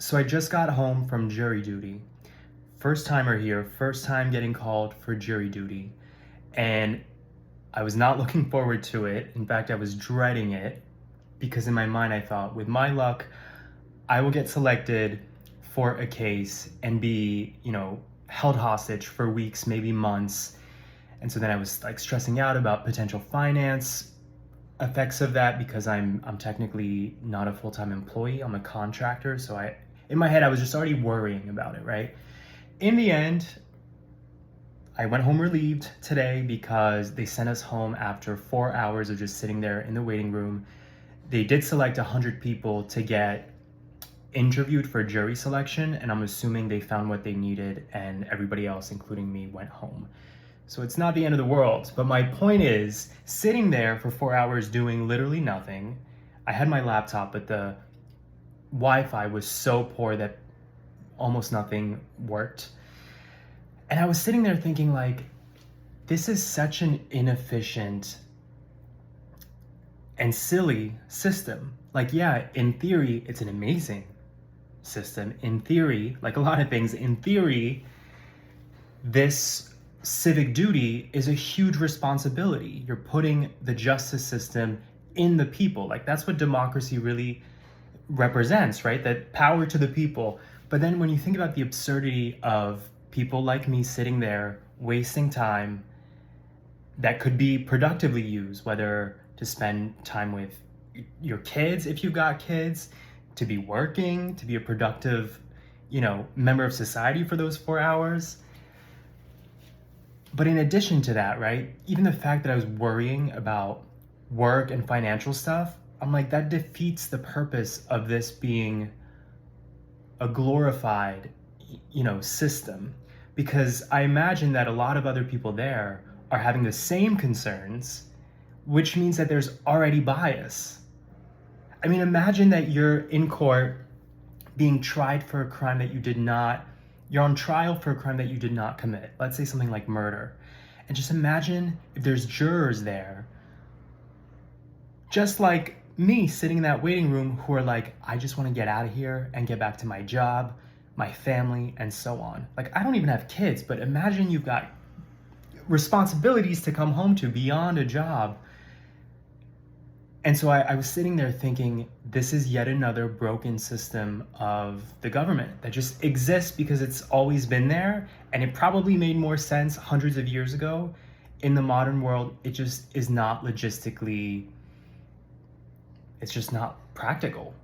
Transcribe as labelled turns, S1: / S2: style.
S1: So I just got home from jury duty. First timer here, first time getting called for jury duty. And I was not looking forward to it. In fact, I was dreading it because in my mind I thought, with my luck, I will get selected for a case and be, held hostage for weeks, maybe months. And so then I was like stressing out about potential finance effects of that because I'm technically not a full-time employee. I'm a contractor, so I in my head I was just already worrying about it, right? In the end, I went home relieved today because they sent us home after 4 hours of just sitting there in the waiting room. They did select 100 people to get interviewed for jury selection, and I'm assuming they found what they needed and everybody else, including me, went home. So it's not the end of the world, but my point is, sitting there for 4 hours doing literally nothing. I had my laptop, but the Wi-Fi was so poor that almost nothing worked. And I was sitting there thinking, like, this is such an inefficient and silly system. Like, yeah, in theory, it's an amazing system. In theory, like a lot of things, in theory, this civic duty is a huge responsibility. You're putting the justice system in the people. Like, that's what democracy really represents, right? That power to the people. But then when you think about the absurdity of people like me sitting there wasting time that could be productively used, whether to spend time with your kids if you've got kids, to be working, to be a productive, member of society for those 4 hours. But in addition to that, right, even the fact that I was worrying about work and financial stuff, I'm like, that defeats the purpose of this being a glorified, system. Because I imagine that a lot of other people there are having the same concerns, which means that there's already bias. I mean, imagine that you're in court being tried for a crime that you're on trial for a crime that you did not commit. Let's say something like murder. And just imagine if there's jurors there, just like me sitting in that waiting room, who are like, I just want to get out of here and get back to my job, my family, and so on. Like, I don't even have kids, but imagine you've got responsibilities to come home to beyond a job. And so I was sitting there thinking, this is yet another broken system of the government that just exists because it's always been there, and it probably made more sense hundreds of years ago. In the modern world, it just is not logistically, it's just not practical.